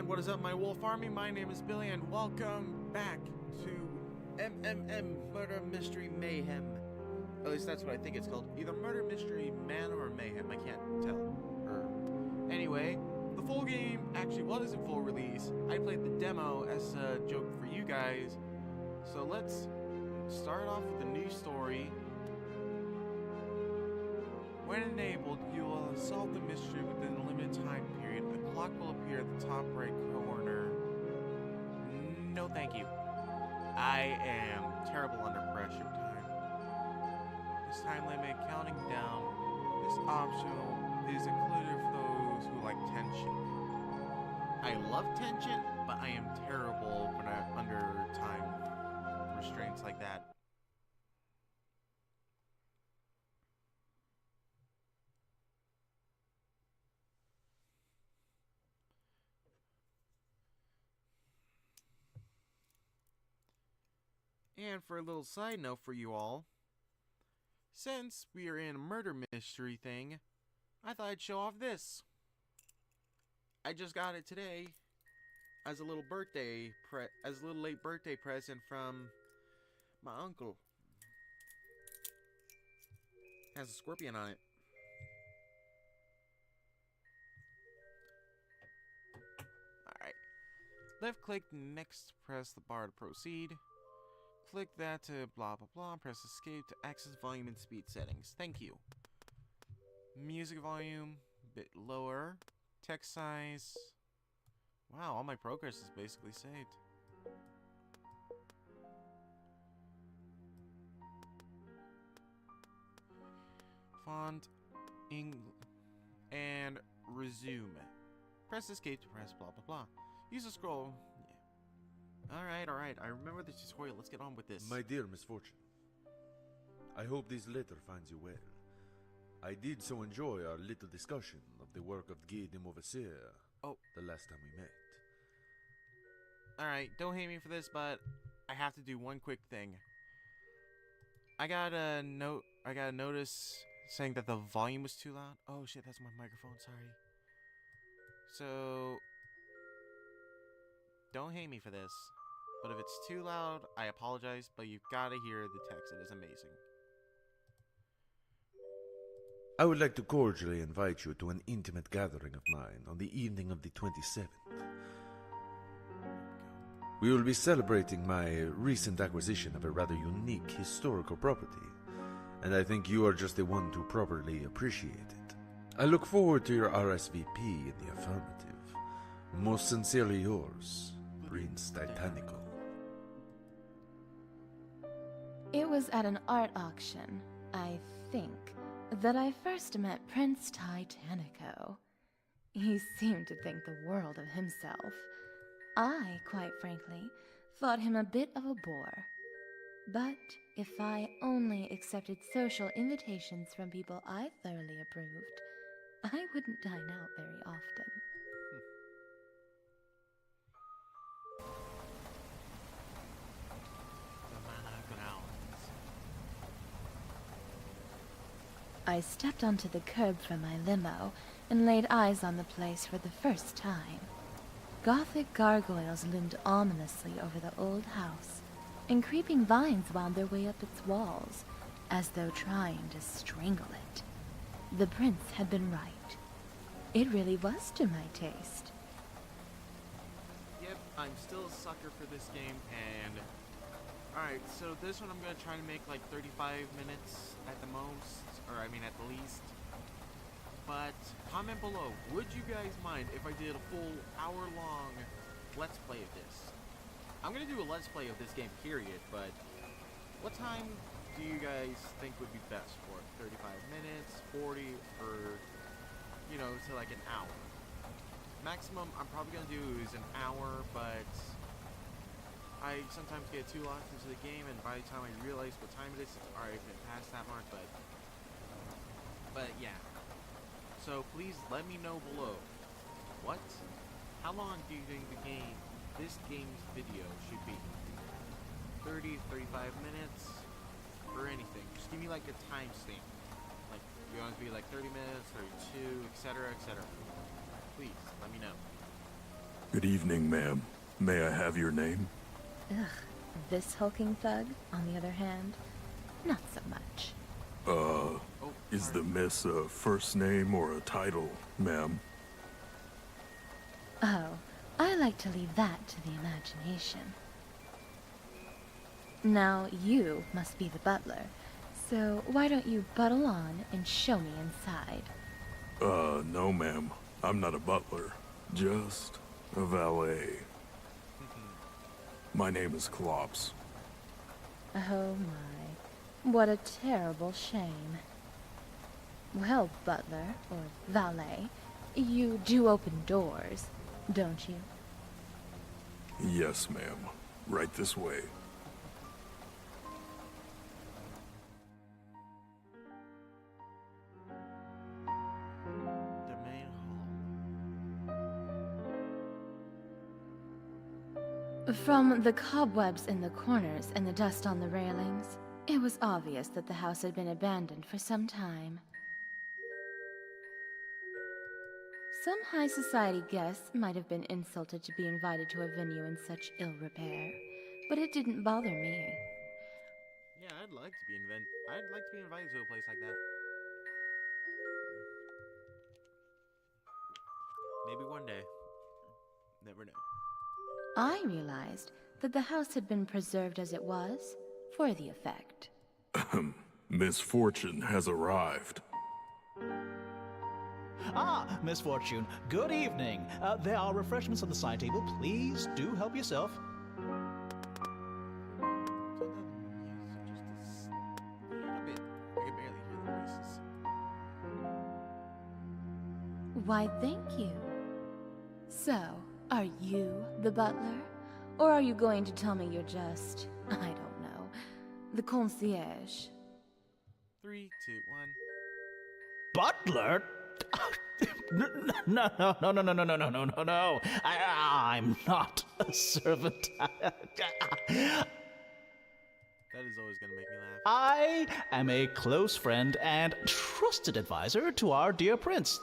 what is up, my wolf army? My name is Billy, and welcome back to Murder Mystery Mayhem. At least that's what I think it's called. Either Murder Mystery Manor or Mayhem. I can't tell. Anyway, the full game actually was in full release. I played the demo as a joke for you guys. So let's start off with the new story. When enabled, you will solve the mystery within a limited time period. A clock will appear at the top right corner. No, thank you. I am terrible under pressure time. This time limit counting down. This optional is included for those who like tension. I love tension, but I am terrible under time restraints like that. And for a little side note for you all, since we are in a murder mystery thing, I thought I'd show off this. I just got it today as a little late birthday present from my uncle. It has a scorpion on it. Alright. Left click, next press the bar to proceed. Click that to blah blah blah, press escape to access volume and speed settings. Thank you. Music volume, a bit lower. Text size. Wow, all my progress is basically saved. Font, and resume. Press escape to press blah blah blah. Use a scroll. Yeah. Alright. I remember the tutorial. Let's get on with this. My dear Misfortune, I hope this letter finds you well. I did so enjoy our little discussion of the work of Guy de Mauvaisier the last time we met. Alright, don't hate me for this, but I have to do one quick thing. I got a notice saying that the volume was too loud. Oh shit, that's my microphone, sorry. So don't hate me for this. But if it's too loud, I apologize, but you've got to hear the text. It is amazing. I would like to cordially invite you to an intimate gathering of mine on the evening of the 27th. We will be celebrating my recent acquisition of a rather unique historical property, and I think you are just the one to properly appreciate it. I look forward to your RSVP in the affirmative. Most sincerely yours, Prince Titanical. It was at an art auction, I think, that I first met Prince Titanico. He seemed to think the world of himself. I, quite frankly, thought him a bit of a bore. But if I only accepted social invitations from people I thoroughly approved, I wouldn't dine out very often. The Manor Grounds. I stepped onto the curb from my limo and laid eyes on the place for the first time. Gothic gargoyles loomed ominously over the old house, and creeping vines wound their way up its walls, as though trying to strangle it. The prince had been right. It really was to my taste. Yep, I'm still a sucker for this game, and alright, so this one I'm going to try to make like 35 minutes at the most, or I mean at the least. But comment below, would you guys mind if I did a full hour-long Let's Play of this? I'm going to do a Let's Play of this game, period, but what time do you guys think would be best for it? 35 minutes, 40, or, you know, to like an hour? Maximum I'm probably going to do is an hour, but I sometimes get too locked into the game, and by the time I realize what time it is, it's already been past that mark, but yeah. So please let me know below. How long do you think this game's video should be? 30, 35 minutes, or anything? Just give me like a timestamp. Like, you want it to be like 30 minutes, 32, etc., etc. Please, let me know. Good evening, ma'am. May I have your name? Ugh, this hulking thug, on the other hand, not so much. Is the miss a first name or a title, ma'am? Oh, I like to leave that to the imagination. Now you must be the butler, so why don't you buttle on and show me inside? No, ma'am. I'm not a butler. Just a valet. My name is Klops. Oh my, what a terrible shame. Well, butler, or valet, you do open doors, don't you? Yes, ma'am. Right this way. The main hall. From the cobwebs in the corners and the dust on the railings, it was obvious that the house had been abandoned for some time. Some high society guests might have been insulted to be invited to a venue in such ill repair, but it didn't bother me. Yeah, I'd like to be invited to a place like that. Maybe one day. Never know. I realized that the house had been preserved as it was for the effect. Misfortune has arrived. Ah, Miss Fortune, good evening. There are refreshments on the side table. Please do help yourself. Why, thank you. So, are you the butler? Or are you going to tell me you're just, I don't know, the concierge? 3, 2, 1. Butler? No. I'm not a servant. That is always going to make me laugh. I am a close friend and trusted advisor to our dear prince.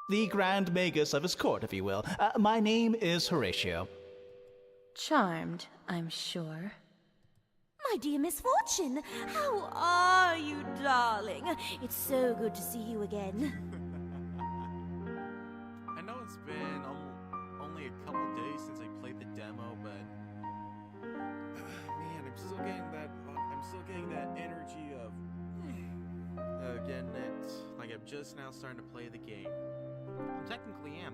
The Grand Magus of his court, if you will. My name is Horatio. Charmed, I'm sure. My dear Miss Fortune, how are you, darling? It's so good to see you again. I know it's been only a couple days since I played the demo, but man, I'm still getting that energy of getting it like I'm just now starting to play the game. I technically am.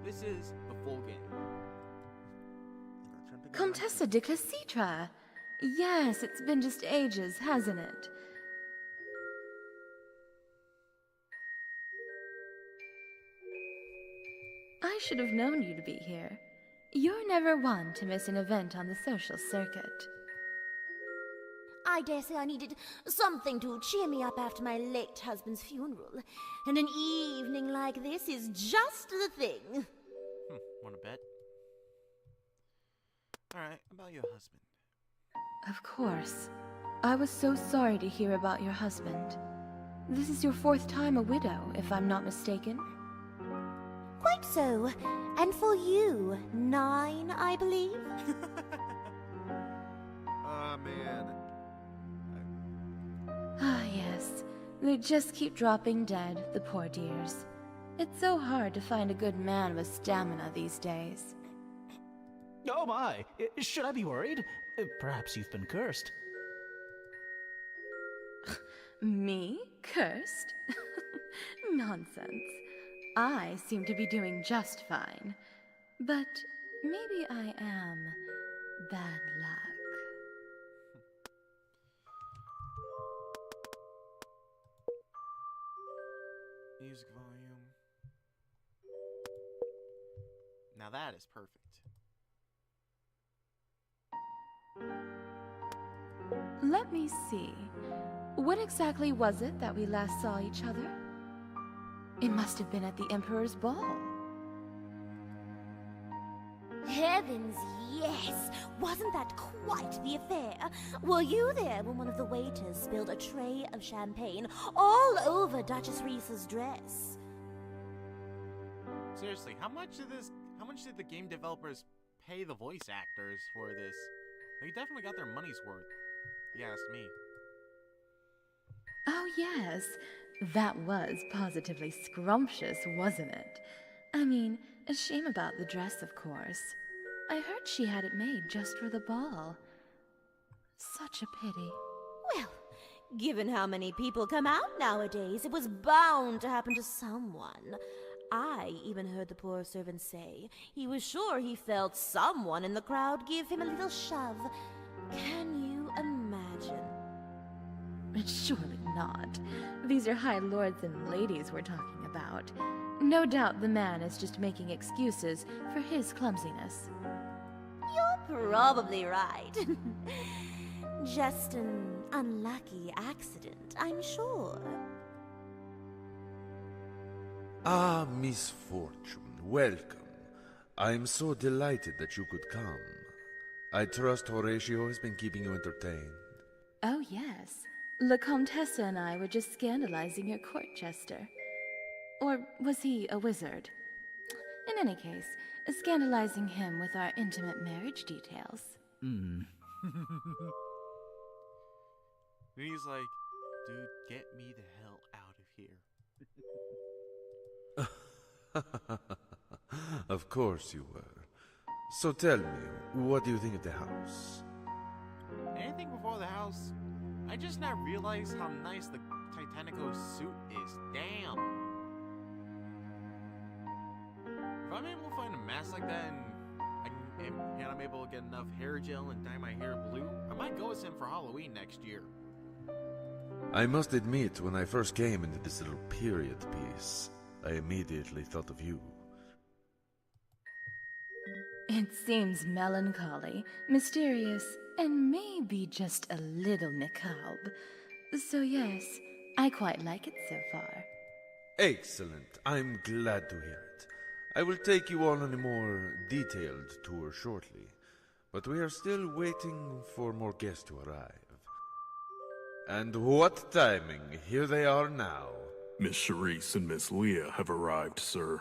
This is the full game. Comtesse de Clecitra! Yes, it's been just ages, hasn't it? I should have known you to be here. You're never one to miss an event on the social circuit. I dare say I needed something to cheer me up after my late husband's funeral. And an evening like this is just the thing. Wanna bet? Alright, about your husband. Of course. I was so sorry to hear about your husband. This is your 4th time a widow, if I'm not mistaken. Quite so. And for you, 9, I believe? Ah, man. Ah, yes. They just keep dropping dead, the poor dears. It's so hard to find a good man with stamina these days. Oh my, should I be worried? Perhaps you've been cursed. Me? Cursed? Nonsense. I seem to be doing just fine. But maybe I am bad luck. Music volume. Now that is perfect. Let me see. When exactly was it that we last saw each other? It must have been at the Emperor's ball. Heavens, yes! Wasn't that quite the affair? Were you there when one of the waiters spilled a tray of champagne all over Duchess Reese's dress? Seriously, how much did the game developers pay the voice actors for this? They definitely got their money's worth. You asked me. Oh, yes. That was positively scrumptious, wasn't it? I mean, a shame about the dress, of course. I heard she had it made just for the ball. Such a pity. Well, given how many people come out nowadays, it was bound to happen to someone. I even heard the poor servant say he was sure he felt someone in the crowd give him a little shove. Can you imagine? Surely not. These are high lords and ladies we're talking about. No doubt the man is just making excuses for his clumsiness. You're probably right. Just an unlucky accident, I'm sure. Ah, Miss Fortune, welcome. I am so delighted that you could come. I trust Horatio has been keeping you entertained. Oh, yes. La Comtesse and I were just scandalizing your court jester. Or was he a wizard? In any case, scandalizing him with our intimate marriage details. And he's like, dude, get me the hell out of here. Of course you were. So tell me, what do you think of the house? Anything before the house? I just now realized how nice the Titanico suit is. Damn. If I'm able to find a mask like that and I'm able to get enough hair gel and dye my hair blue, I might go as him for Halloween next year. I must admit, when I first came into this little period piece, I immediately thought of you. It seems melancholy, mysterious, and maybe just a little macabre. So yes, I quite like it so far. Excellent. I'm glad to hear it. I will take you all on a more detailed tour shortly, but we are still waiting for more guests to arrive. And what timing! Here they are now. Miss Charisse and Miss Leah have arrived, sir.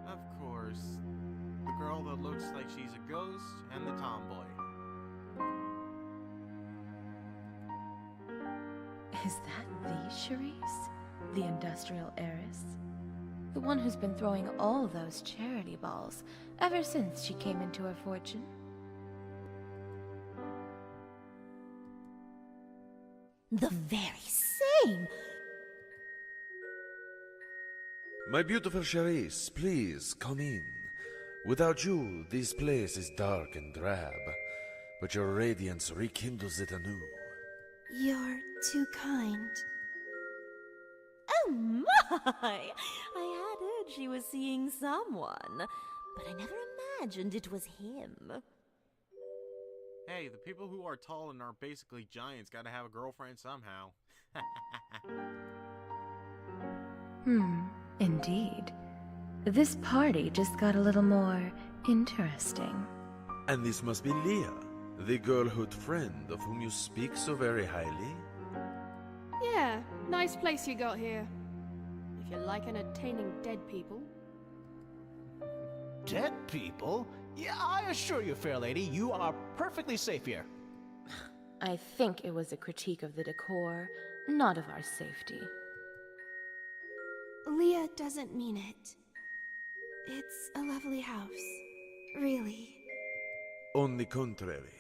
Of course. The girl that looks like she's a ghost and the tomboy. Is that the Charisse? The industrial heiress? The one who's been throwing all those charity balls ever since she came into her fortune? The very same. My beautiful Charisse, please come in. Without you, this place is dark and drab, but your radiance rekindles it anew. You're too kind. Oh my! I had heard she was seeing someone, but I never imagined it was him. Hey, the people who are tall and are basically giants gotta have a girlfriend somehow. Indeed. This party just got a little more interesting. And this must be Leah, the girlhood friend of whom you speak so very highly. Yeah, nice place you got here. If you like entertaining dead people. Dead people? Yeah, I assure you, fair lady, you are perfectly safe here. I think it was a critique of the decor, not of our safety. Leah doesn't mean it. It's a lovely house. Really. On the contrary,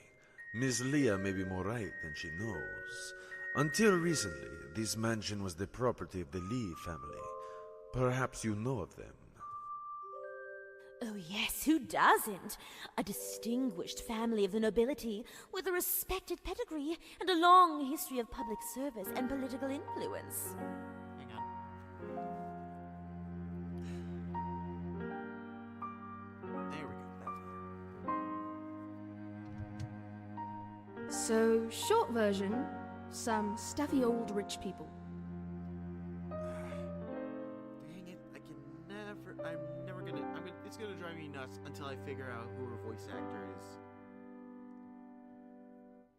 Miss Leah may be more right than she knows. Until recently, this mansion was the property of the Lee family. Perhaps you know of them. Oh yes, who doesn't? A distinguished family of the nobility, with a respected pedigree and a long history of public service and political influence. Hang on. There we go. So, short version, some stuffy old rich people. Dang it, it's gonna drive me nuts until I figure out who her voice actor is.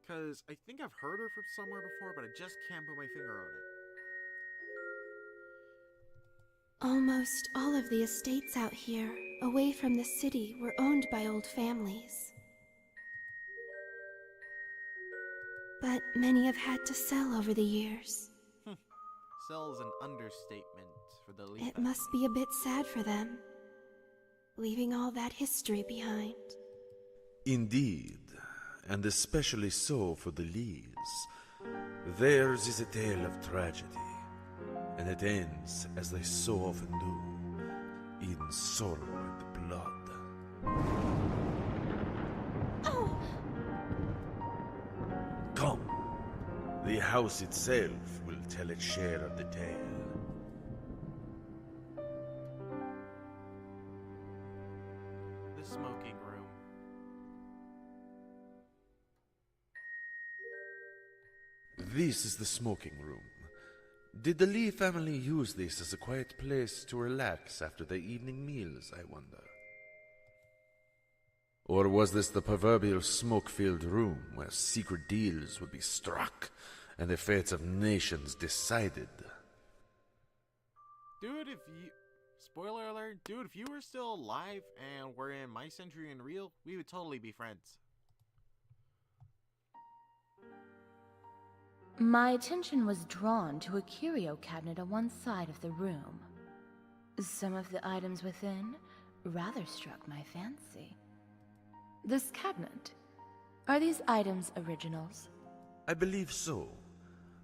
Because I think I've heard her from somewhere before, but I just can't put my finger on it. Almost all of the estates out here, away from the city, were owned by old families. But many have had to sell over the years. Sell is an understatement for the Lee It family. must be a bit sad for them, leaving all that history behind. Indeed, and especially so for the Lees. Theirs is a tale of tragedy, and it ends, as they so often do, in sorrow and blood. Oh, Come, the house itself will tell its share of the tale. The smoking room. This is the smoking room. Did the Lee family use this as a quiet place to relax after their evening meals, I wonder? Or was this the proverbial smoke-filled room where secret deals would be struck and the fates of nations decided? Dude, if you... Spoiler alert, dude, if you were still alive and were in my century and real, we would totally be friends. My attention was drawn to a curio cabinet on one side of the room. Some of the items within rather struck my fancy. This cabinet, are these items originals? I believe so.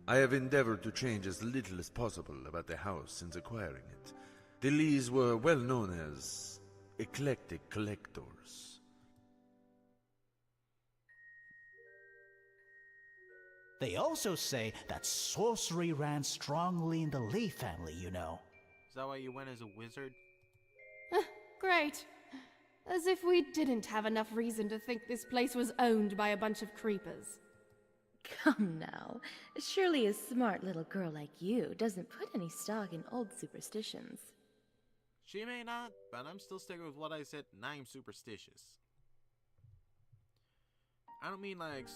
I have endeavored to change as little as possible about the house since acquiring it. The Lees were well known as eclectic collectors. They also say that sorcery ran strongly in the Lee family, you know. Is that why you went as a wizard? Great. As if we didn't have enough reason to think this place was owned by a bunch of creepers. Come now, surely a smart little girl like you doesn't put any stock in old superstitions. She may not, but I'm still sticking with what I said, and I'm superstitious. I don't mean like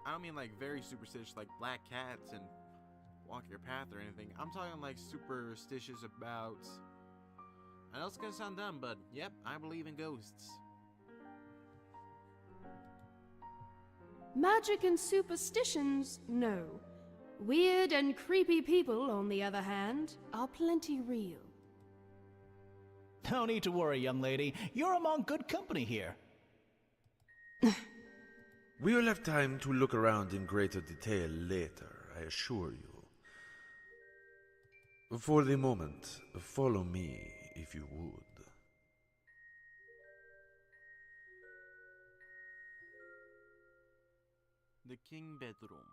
I don't mean like very superstitious, like black cats and walk your path or anything. I'm talking like superstitious about... I know it's gonna sound dumb, but yep, I believe in ghosts. Magic and superstitions, no. Weird and creepy people, on the other hand, are plenty real. No need to worry, young lady. You're among good company here. We will have time to look around in greater detail later, I assure you. For the moment, follow me, if you would. The king bedroom.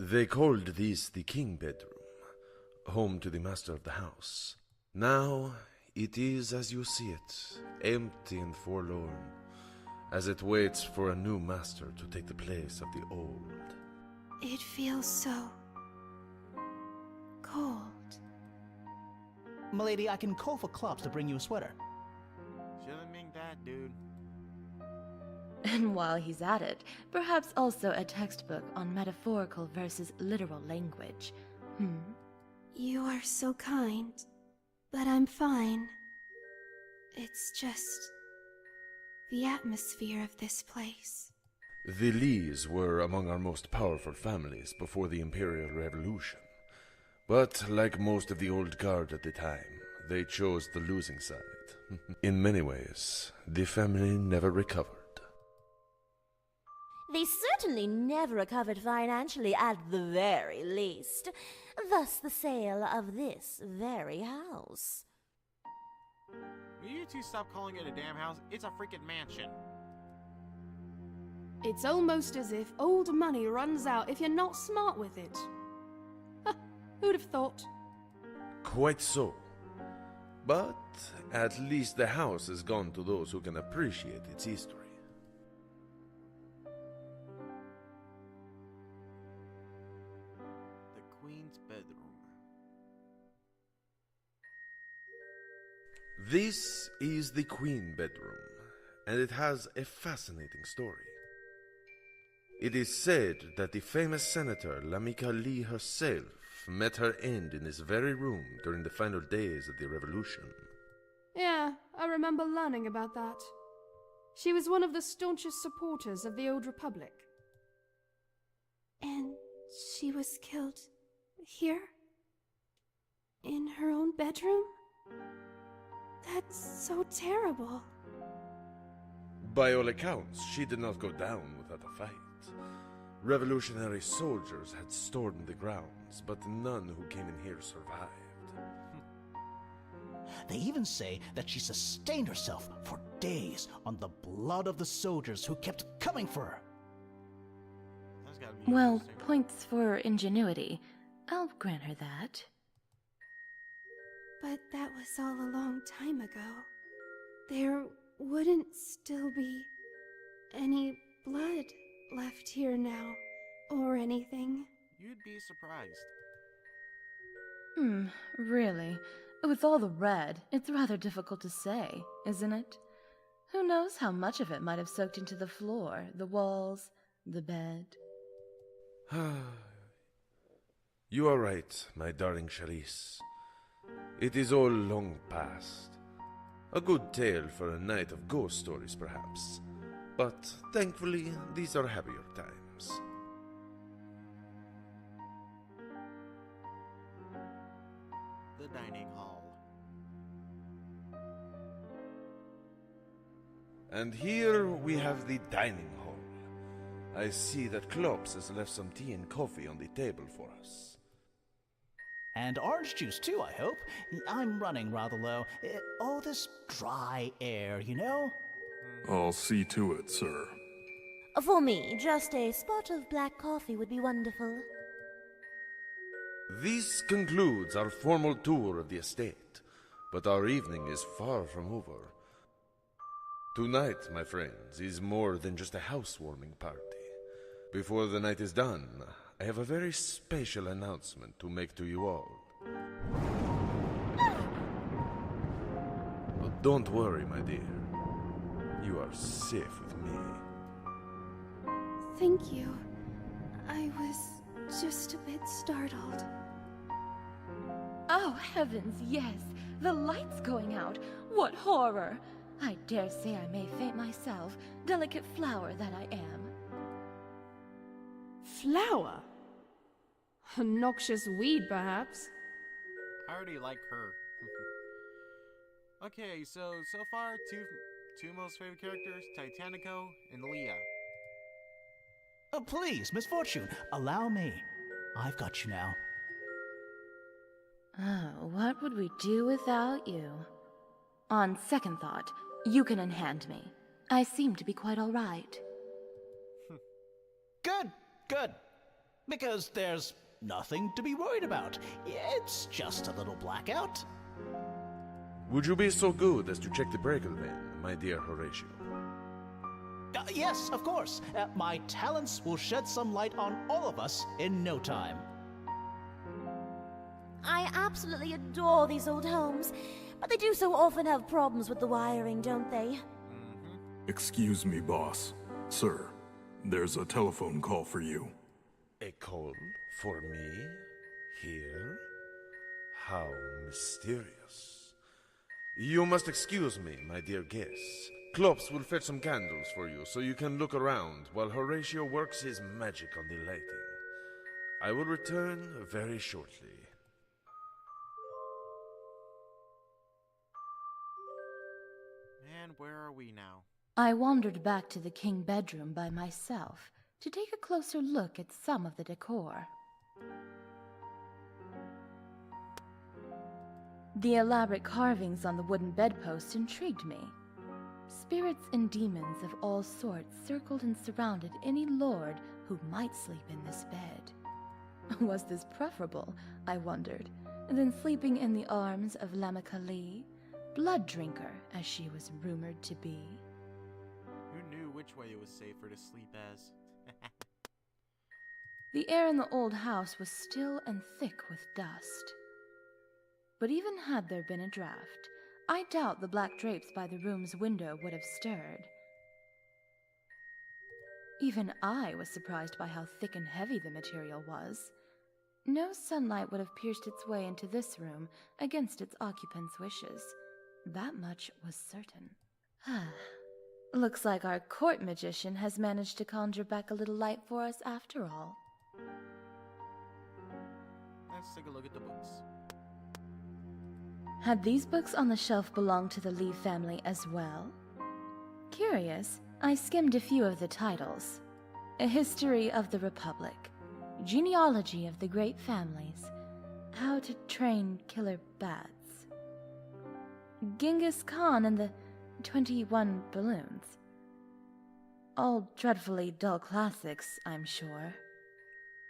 They called this the king bedroom, home to the master of the house. Now, it is as you see it, empty and forlorn, as it waits for a new master to take the place of the old. It feels so cold. Milady, I can call for Klops to bring you a sweater. Shouldn't make that, dude. And while he's at it, perhaps also a textbook on metaphorical versus literal language. You are so kind, but I'm fine. It's just the atmosphere of this place. The Lees were among our most powerful families before the Imperial Revolution. But like most of the old guard at the time, they chose the losing side. In many ways, the family never recovered. they certainly never recovered financially at the very least. Thus the sale of this very house. Will you two stop calling it a damn house? It's a freaking mansion. It's almost as if old money runs out if you're not smart with it. Huh, who'd have thought? Quite so. But at least the house has gone to those who can appreciate its history. The queen's bedroom. This is the queen bedroom, and it has a fascinating story. It is said that the famous senator Lamika Lee herself met her end in this very room during the final days of the revolution. Yeah, I remember learning about that. She was one of the staunchest supporters of the Old Republic. And she was killed here? In her own bedroom? That's so terrible. By all accounts, she did not go down without a fight. Revolutionary soldiers had stormed the grounds, but none who came in here survived. They even say that she sustained herself for days on the blood of the soldiers who kept coming for her. That's gotta be Well, interesting. points for ingenuity. I'll grant her that. But that was all a long time ago. There wouldn't still be any blood left here now, or anything. You'd be surprised. Really? With all the red, it's rather difficult to say, isn't it? Who knows how much of it might have soaked into the floor, the walls, the bed. You are right, my darling Charisse. It is all long past. A good tale for a night of ghost stories, perhaps. But thankfully, these are happier times. The dining hall. And here we have the dining hall. I see that Klops has left some tea and coffee on the table for us. And orange juice, too, I hope. I'm running rather low. All this dry air, you know? I'll see to it, sir. For me, just a spot of black coffee would be wonderful. This concludes our formal tour of the estate, but our evening is far from over. Tonight, my friends, is more than just a housewarming party. Before the night is done, I have a very special announcement to make to you all. But don't worry, my dear. You are safe with me. Thank you. I was just a bit startled. Oh, heavens, yes! The light's going out! What horror! I dare say I may faint myself, delicate flower that I am. Flower? A noxious weed, perhaps? I already like her. Okay, so far, two most favorite characters, Titanico and Leah. Please, Miss Fortune, allow me. I've got you now. Oh, what would we do without you? On second thought, you can unhand me. I seem to be quite all right. Good, good. Because there's nothing to be worried about. It's just a little blackout. Would you be so good as to check the breaker then, my dear Horatio? Yes, of course. My talents will shed some light on all of us in no time. I absolutely adore these old homes, but they do so often have problems with the wiring, don't they? Excuse me, boss. Sir, there's a telephone call for you. A call for me? Here? How mysterious. You must excuse me, my dear guests. Klops will fetch some candles for you so you can look around while Horatio works his magic on the lighting. I will return very shortly. And where are we now? I wandered back to the king bedroom by myself to take a closer look at some of the decor. The elaborate carvings on the wooden bedpost intrigued me. Spirits and demons of all sorts circled and surrounded any lord who might sleep in this bed. Was this preferable, I wondered, than sleeping in the arms of Lamika Lee, blood drinker as she was rumored to be? Who knew which way it was safer to sleep as? The air in the old house was still and thick with dust. But even had there been a draft, I doubt the black drapes by the room's window would have stirred. Even I was surprised by how thick and heavy the material was. No sunlight would have pierced its way into this room against its occupants' wishes. That much was certain. Looks like our court magician has managed to conjure back a little light for us after all. Let's take a look at the books. Had these books on the shelf belonged to the Lee family as well? Curious, I skimmed a few of the titles. A History of the Republic, Genealogy of the Great Families, How to Train Killer Bats, Genghis Khan and the 21 Balloons. All dreadfully dull classics, I'm sure.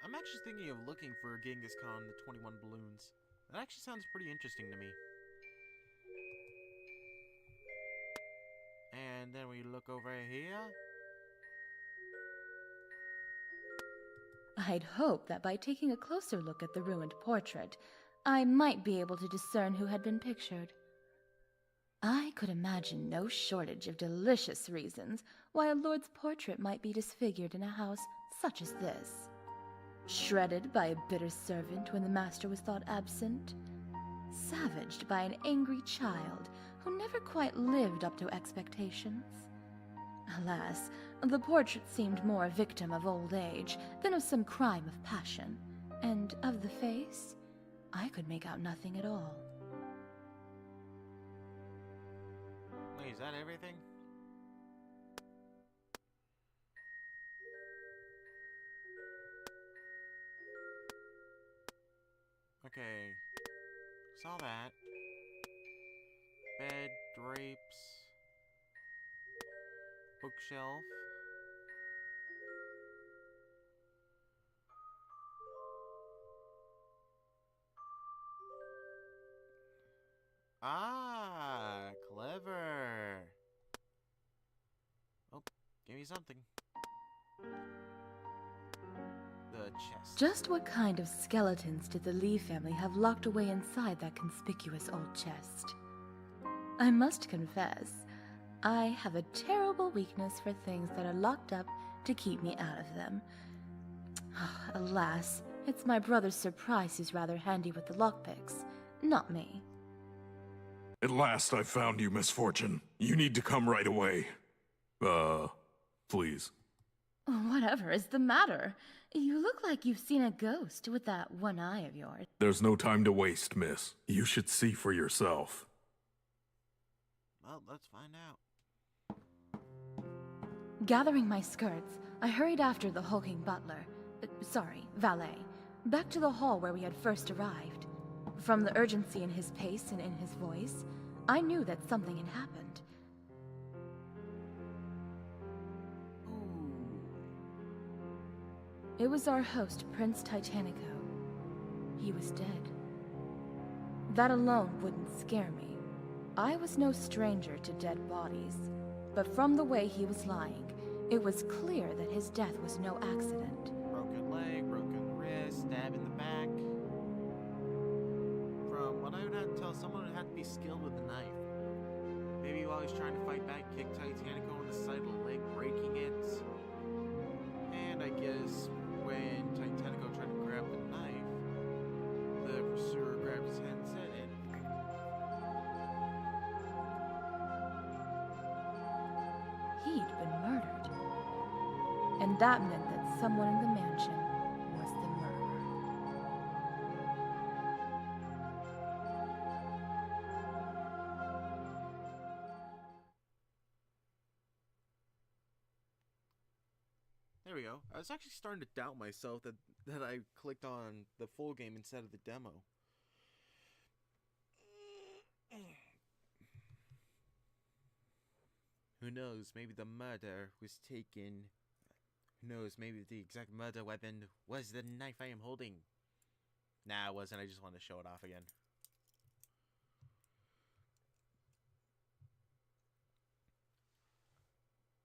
I'm actually thinking of looking for Genghis Khan and the 21 Balloons. That actually sounds pretty interesting to me. And then we look over here. I'd hoped that by taking a closer look at the ruined portrait, I might be able to discern who had been pictured. I could imagine no shortage of delicious reasons why a lord's portrait might be disfigured in a house such as this. Shredded by a bitter servant when the master was thought absent. Savaged by an angry child who never quite lived up to expectations. Alas, the portrait seemed more a victim of old age than of some crime of passion, and of the face, I could make out nothing at all. Wait, is that everything? Okay. Saw that. Bed, drapes, bookshelf. Ah, clever. Oh, give me something. The chest. Just what kind of skeletons did the Lee family have locked away inside that conspicuous old chest? I must confess, I have a terrible weakness for things that are locked up to keep me out of them. Alas, it's my brother's surprise who's rather handy with the lockpicks, not me. At last I found you, Misfortune. You need to come right away. Please. Whatever is the matter? You look like you've seen a ghost with that one eye of yours. There's no time to waste, miss. You should see for yourself. Well, let's find out. Gathering my skirts, I hurried after the hulking butler, valet, back to the hall where we had first arrived. From the urgency in his pace and in his voice, I knew that something had happened. It was our host, Prince Titanico. He was dead. That alone wouldn't scare me. I was no stranger to dead bodies, but from the way he was lying, it was clear that his death was no accident. Broken leg, broken wrist, stab in the back. From what I would have to tell, someone would have to be skilled with a knife. Maybe while he's trying to fight back, kick Titanico on the side of the leg, breaking it. And I guess when Titanico tried to grab the knife, the pursuer grabbed his head and said it. He'd been murdered. And that meant that someone in the mansion was the murderer. There we go. I was actually starting to doubt myself that I clicked on the full game instead of the demo. Who knows, maybe the murder was taken. Who knows, maybe the exact murder weapon was the knife I am holding. Nah, it wasn't. I just wanted to show it off again.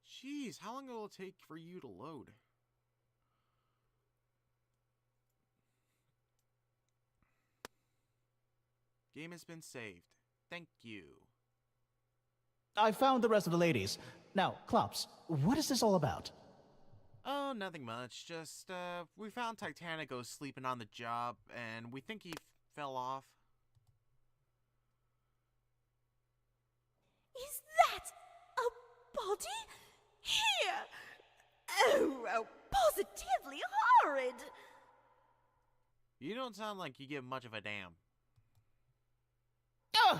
Jeez, how long will it take for you to load? Game has been saved. Thank you. I found the rest of the ladies. Now, Klops, what is this all about? Oh, nothing much. Just, we found Titanico sleeping on the job, and we think he fell off. Is that a body? Here! Oh, positively horrid! You don't sound like you give much of a damn. Ugh!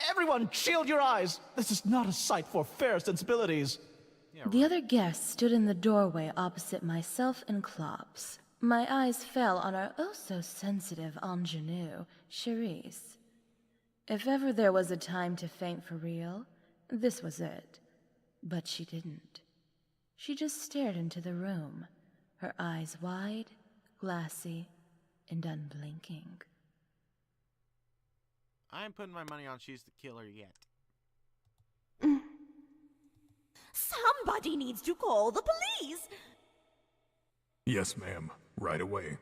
Everyone, shield your eyes! This is not a sight for fair sensibilities. Yeah, The other guests stood in the doorway opposite myself and Klops. My eyes fell on our oh-so-sensitive ingenue, Charisse. If ever there was a time to faint for real, this was it. But she didn't. She just stared into the room, her eyes wide, glassy, and unblinking. I'm putting my money on she's the killer yet. Somebody needs to call the police! Yes, ma'am. Right away.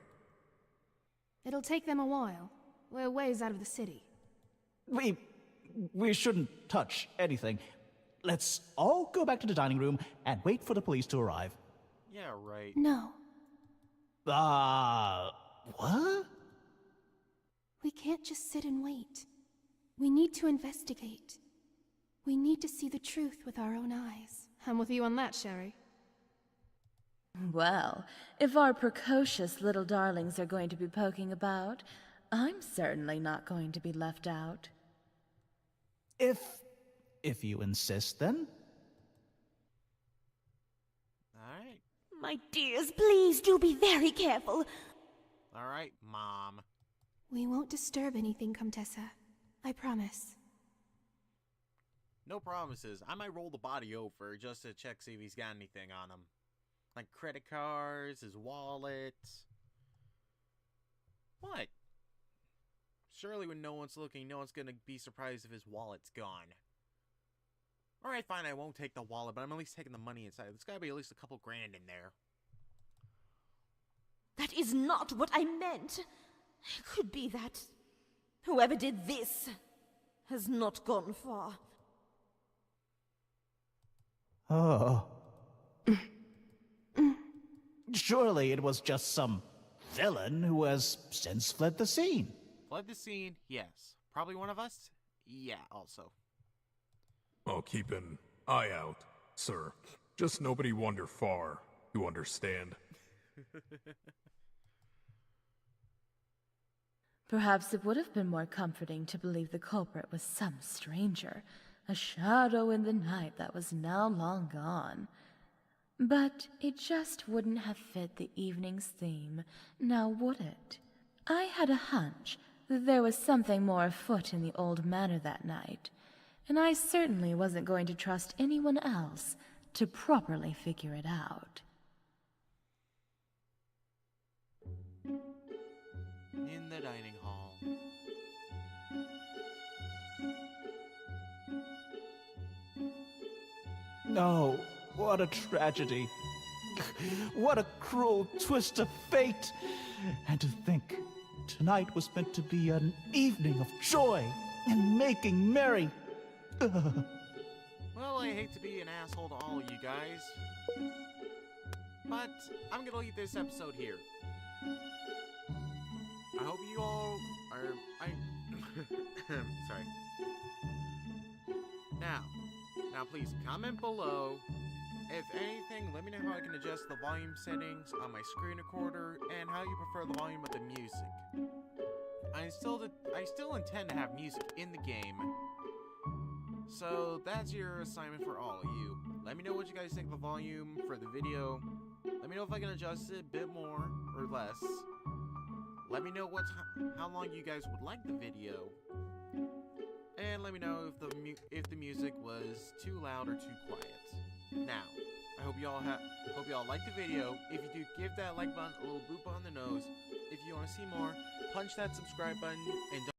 It'll take them a while. We're ways out of the city. We shouldn't touch anything. Let's all go back to the dining room and wait for the police to arrive. Yeah, right. No, What? we can't just sit and wait. We need to investigate. We need to see the truth with our own eyes. I'm with you on that, Sherry. Well, if our precocious little darlings are going to be poking about, I'm certainly not going to be left out. If you insist, then. Alright. My dears, please do be very careful. Alright, Mom. We won't disturb anything, Comtessa. I promise. No promises. I might roll the body over just to check see if he's got anything on him. Like credit cards, his wallet. What? Surely when no one's looking, no one's gonna be surprised if his wallet's gone. Alright, fine, I won't take the wallet, but I'm at least taking the money inside. There's gotta be at least a couple grand in there. That is not what I meant. It could be that whoever did this has not gone far. Oh. Surely it was just some villain who has since fled the scene. Fled the scene? Yes. Probably one of us? Yeah, also. I'll keep an eye out, sir. Just nobody wander far, you understand? Perhaps it would have been more comforting to believe the culprit was some stranger, a shadow in the night that was now long gone. But it just wouldn't have fit the evening's theme, now would it? I had a hunch that there was something more afoot in the old manor that night, and I certainly wasn't going to trust anyone else to properly figure it out. In the dining hall. No, what a tragedy. What a cruel twist of fate. And to think, tonight was meant to be an evening of joy and making merry. Ugh. Well, I hate to be an asshole to all of you guys, but I'm gonna leave this episode here. I hope you all are... Sorry. Now please comment below. If anything, let me know how I can adjust the volume settings on my screen recorder and how you prefer the volume of the music. I still intend to have music in the game. So that's your assignment for all of you. Let me know what you guys think of the volume for the video. Let me know if I can adjust it a bit more or less. Let me know how long you guys would like the video. And let me know if the music was too loud or too quiet. Now, I hope y'all liked the video. If you do, give that like button a little boop on the nose. If you want to see more, punch that subscribe button and don't